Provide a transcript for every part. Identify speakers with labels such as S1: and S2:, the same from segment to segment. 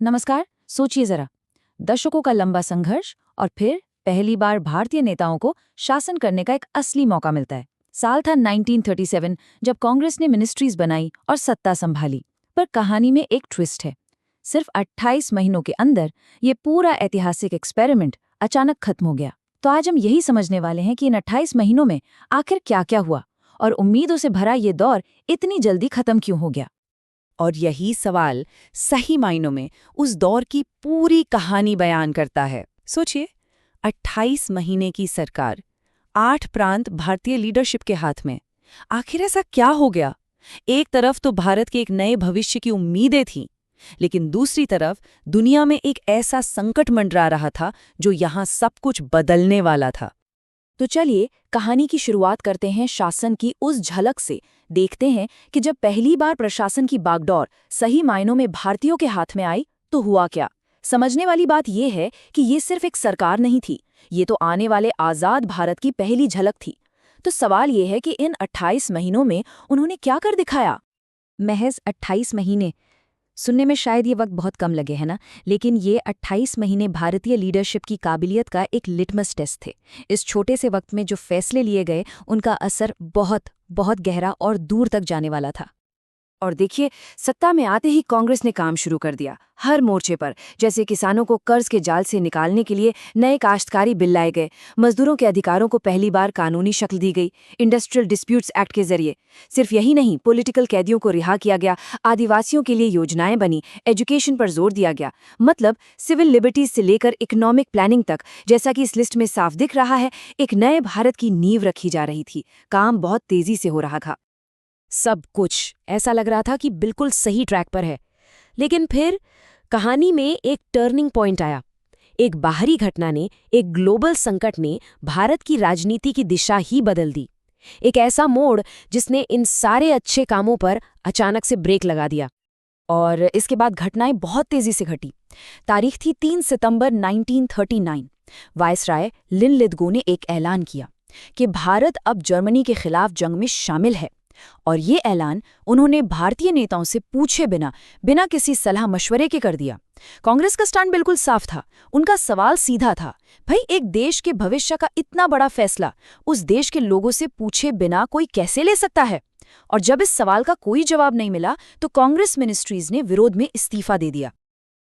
S1: नमस्कार। सोचिए जरा, दशकों का लंबा संघर्ष और फिर पहली बार भारतीय नेताओं को शासन करने का एक असली मौका मिलता है। साल था 1937 जब कांग्रेस ने मिनिस्ट्रीज बनाई और सत्ता संभाली। पर कहानी में एक ट्विस्ट है। सिर्फ 28 महीनों के अंदर ये पूरा ऐतिहासिक एक्सपेरिमेंट अचानक खत्म हो गया। तो आज हम यही समझने वाले हैं कि इन 28 महीनों में आखिर क्या क्या हुआ और उम्मीदों से भरा ये दौर इतनी जल्दी खत्म क्यों हो गया।
S2: और यही सवाल सही मायनों में उस दौर की पूरी कहानी बयान करता है। सोचिए, 28 महीने की सरकार, 8 प्रांत भारतीय लीडरशिप के हाथ में। आखिर ऐसा क्या हो गया? एक तरफ तो भारत के एक नए भविष्य की उम्मीदें थीं, लेकिन दूसरी तरफ दुनिया में एक ऐसा संकट मंडरा रहा था जो यहाँ सब कुछ बदलने वाला था।
S1: तो चलिए कहानी की शुरुआत करते हैं शासन की उस झलक से। देखते हैं कि जब पहली बार प्रशासन की बागडोर सही मायनों में भारतीयों के हाथ में आई तो हुआ क्या। समझने वाली बात यह है कि ये सिर्फ एक सरकार नहीं थी, ये तो आने वाले आज़ाद भारत की पहली झलक थी। तो सवाल ये है कि इन 28 महीनों में उन्होंने क्या कर दिखाया। महज 28 महीने सुनने में शायद ये वक्त बहुत कम लगे, है ना? लेकिन ये 28 महीने भारतीय लीडरशिप की काबिलियत का एक लिटमस टेस्ट थे। इस छोटे से वक्त में जो फैसले लिए गए उनका असर बहुत बहुत गहरा और दूर तक जाने वाला था। और देखिए, सत्ता में आते ही कांग्रेस ने काम शुरू कर दिया हर मोर्चे पर। जैसे किसानों को कर्ज के जाल से निकालने के लिए नए काश्तकारी बिल लाए गए, मजदूरों के अधिकारों को पहली बार कानूनी शक्ल दी गई इंडस्ट्रियल डिस्प्यूट्स एक्ट के जरिए। सिर्फ यही नहीं, पॉलिटिकल कैदियों को रिहा किया गया, आदिवासियों के लिए योजनाएं बनी, एजुकेशन पर जोर दिया गया। मतलब सिविल लिबर्टीज से लेकर इकोनॉमिक प्लानिंग तक, जैसा कि इस लिस्ट में साफ दिख रहा है, एक नए भारत की नींव रखी जा रही थी। काम बहुत तेजी से हो रहा था।
S2: सब कुछ ऐसा लग रहा था कि बिल्कुल सही ट्रैक पर है। लेकिन फिर कहानी में एक टर्निंग पॉइंट आया। एक बाहरी घटना ने, एक ग्लोबल संकट ने भारत की राजनीति की दिशा ही बदल दी। एक ऐसा मोड़ जिसने इन सारे अच्छे कामों पर अचानक से ब्रेक लगा दिया।
S1: और इसके बाद घटनाएं बहुत तेजी से घटी। तारीख थी 3 सितंबर 1939। वायसराय लिनलिथगो ने एक ऐलान किया कि भारत अब जर्मनी के खिलाफ जंग में शामिल है। और ये ऐलान उन्होंने भारतीय नेताओं से पूछे बिना किसी सलाह मशवरे के कर दिया। कांग्रेस का स्टैंड बिल्कुल साफ था। उनका सवाल सीधा था, भाई, एक देश के भविष्य का इतना बड़ा फैसला उस देश के लोगों से पूछे बिना कोई कैसे ले सकता है? और जब इस सवाल का कोई जवाब नहीं मिला तो कांग्रेस मिनिस्ट्रीज ने विरोध में इस्तीफा दे दिया।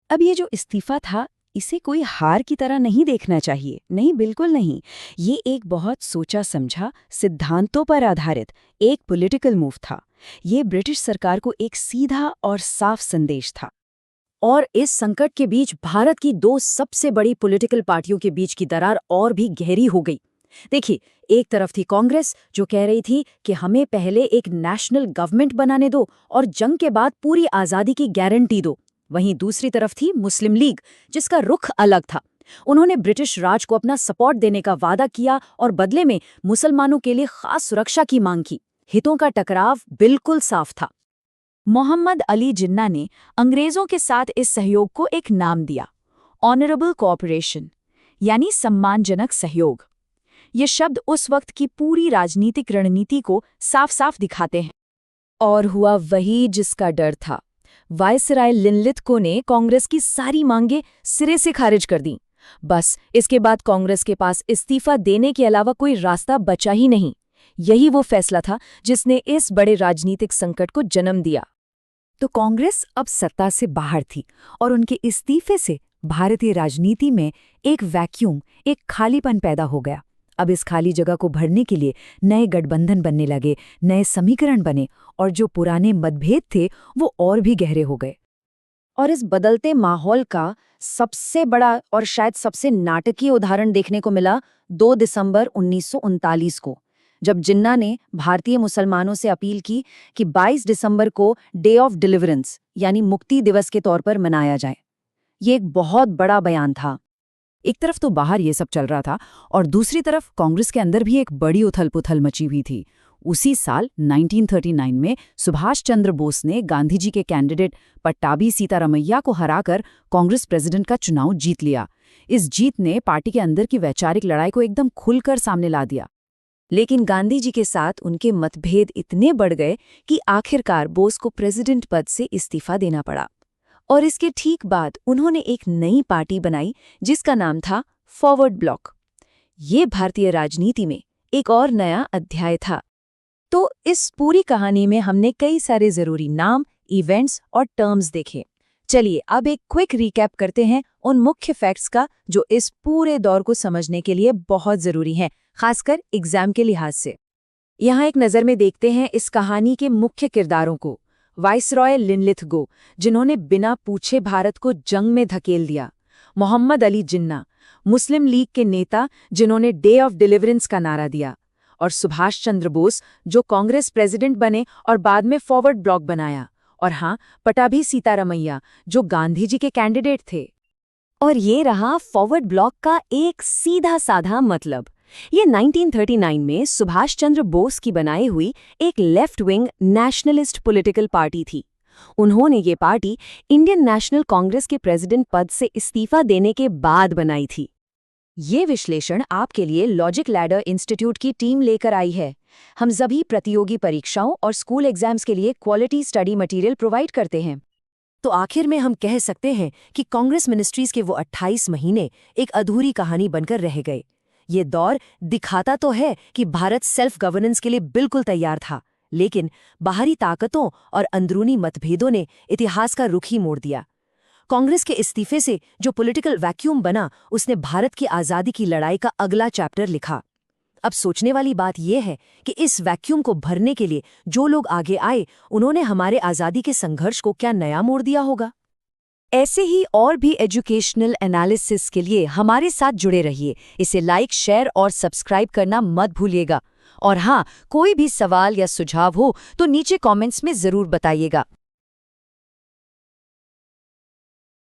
S2: अब ये जो इस्तीफा था, इसे कोई हार की तरह नहीं देखना चाहिए। नहीं, बिल्कुल नहीं। ये एक बहुत सोचा समझा, सिद्धांतों पर आधारित एक पॉलिटिकल मूव था। ये ब्रिटिश सरकार को एक सीधा और साफ संदेश था।
S1: और इस संकट के बीच भारत की दो सबसे बड़ी पॉलिटिकल पार्टियों के बीच की दरार और भी गहरी हो गई। देखिए, एक तरफ थी कांग्रेस जो कह रही थी कि हमें पहले एक नेशनल गवर्नमेंट बनाने दो और जंग के बाद पूरी आज़ादी की गारंटी दो। वहीं दूसरी तरफ थी मुस्लिम लीग, जिसका रुख अलग था। उन्होंने ब्रिटिश राज को अपना सपोर्ट देने का वादा किया और बदले में मुसलमानों के लिए खास सुरक्षा की मांग की। हितों का टकराव बिल्कुल साफ था। मोहम्मद अली जिन्ना ने अंग्रेजों के साथ इस सहयोग को एक नाम दिया, ऑनरेबल कोऑपरेशन, यानी सम्मानजनक सहयोग। ये शब्द उस वक्त की पूरी राजनीतिक रणनीति को साफ साफ दिखाते हैं। और हुआ वही जिसका डर था। वायसराय लिनलिथगो ने कांग्रेस की सारी मांगें सिरे से खारिज कर दी। बस इसके बाद कांग्रेस के पास इस्तीफा देने के अलावा कोई रास्ता बचा ही नहीं। यही वो फैसला था जिसने इस बड़े राजनीतिक संकट को जन्म दिया।
S2: तो कांग्रेस अब सत्ता से बाहर थी और उनके इस्तीफे से भारतीय राजनीति में एक वैक्यूम, एक खालीपन पैदा हो गया। अब इस खाली जगह को भरने के लिए नए गठबंधन बनने लगे, नए समीकरण बने और जो पुराने मतभेद थे वो और भी गहरे हो गए।
S1: और इस बदलते माहौल का सबसे बड़ा और शायद सबसे नाटकीय उदाहरण देखने को मिला 2 दिसंबर 1939 को, जब जिन्ना ने भारतीय मुसलमानों से अपील की कि 22 दिसंबर को डे ऑफ डिलीवरेंस यानी मुक्ति दिवस के तौर पर मनाया जाए। ये एक बहुत बड़ा बयान था।
S2: एक तरफ तो बाहर ये सब चल रहा था और दूसरी तरफ कांग्रेस के अंदर भी एक बड़ी उथल-पुथल मची हुई थी। उसी साल 1939 में सुभाष चंद्र बोस ने गांधी जी के कैंडिडेट पट्टाभी सीतारमैया को हराकर कांग्रेस प्रेसिडेंट का चुनाव जीत लिया। इस जीत ने पार्टी के अंदर की वैचारिक लड़ाई को एकदम खुलकर सामने ला दिया।
S1: लेकिन गांधी जी के साथ उनके मतभेद इतने बढ़ गए कि आखिरकार बोस को प्रेसिडेंट पद से इस्तीफा देना पड़ा। और इसके ठीक बाद उन्होंने एक नई पार्टी बनाई जिसका नाम था फॉरवर्ड ब्लॉक। ये भारतीय राजनीति में एक और नया अध्याय था। तो इस पूरी कहानी में हमने कई सारे जरूरी नाम, इवेंट्स और टर्म्स देखे। चलिए अब एक क्विक रिकैप करते हैं उन मुख्य फैक्ट्स का जो इस पूरे दौर को समझने के लिए बहुत जरूरी हैं, खासकर एग्जाम के लिहाज से। यहाँ एक नज़र में देखते हैं इस कहानी के मुख्य किरदारों को। वाइसरॉय लिनलिथगो, जिन्होंने बिना पूछे भारत को जंग में धकेल दिया। मोहम्मद अली जिन्ना, मुस्लिम लीग के नेता जिन्होंने डे ऑफ डिलीवरेंस का नारा दिया। और सुभाष चंद्र बोस, जो कांग्रेस प्रेसिडेंट बने और बाद में फॉरवर्ड ब्लॉक बनाया। और हाँ, पटाभी सीतारमैया, जो गांधी जी के कैंडिडेट थे।
S2: और ये रहा फॉरवर्ड ब्लॉक का एक सीधा साधा मतलब। ये 1939 में सुभाष चंद्र बोस की बनाई हुई एक left wing nationalist political party थी। उन्होंने ये पार्टी इंडियन नेशनल कांग्रेस के प्रेसिडेंट पद से इस्तीफा देने के बाद बनाई थी।
S1: ये विश्लेषण आपके लिए लॉजिक लैडर इंस्टीट्यूट की टीम लेकर आई है। हम सभी प्रतियोगी परीक्षाओं और स्कूल एग्जाम्स के लिए क्वालिटी स्टडी मटेरियल प्रोवाइड करते हैं।
S2: तो आखिर में हम कह सकते हैं कि कांग्रेस मिनिस्ट्रीज के वो 28 महीने एक अधूरी कहानी बनकर रह गए। ये दौर दिखाता तो है कि भारत सेल्फ गवर्नेंस के लिए बिल्कुल तैयार था, लेकिन बाहरी ताकतों और अंदरूनी मतभेदों ने इतिहास का रुख ही मोड़ दिया। कांग्रेस के इस्तीफे से जो पॉलिटिकल वैक्यूम बना, उसने भारत की आज़ादी की लड़ाई का अगला चैप्टर लिखा। अब सोचने वाली बात यह है कि इस वैक्यूम को भरने के लिए जो लोग आगे आए, उन्होंने हमारे आज़ादी के संघर्ष को क्या नया मोड़ दिया होगा। ऐसे ही और भी एजुकेशनल एनालिसिस के लिए हमारे साथ जुड़े रहिए। इसे लाइक, शेयर और सब्सक्राइब करना मत भूलिएगा। और हाँ, कोई भी सवाल या सुझाव हो तो नीचे कमेंट्स में ज़रूर बताइएगा।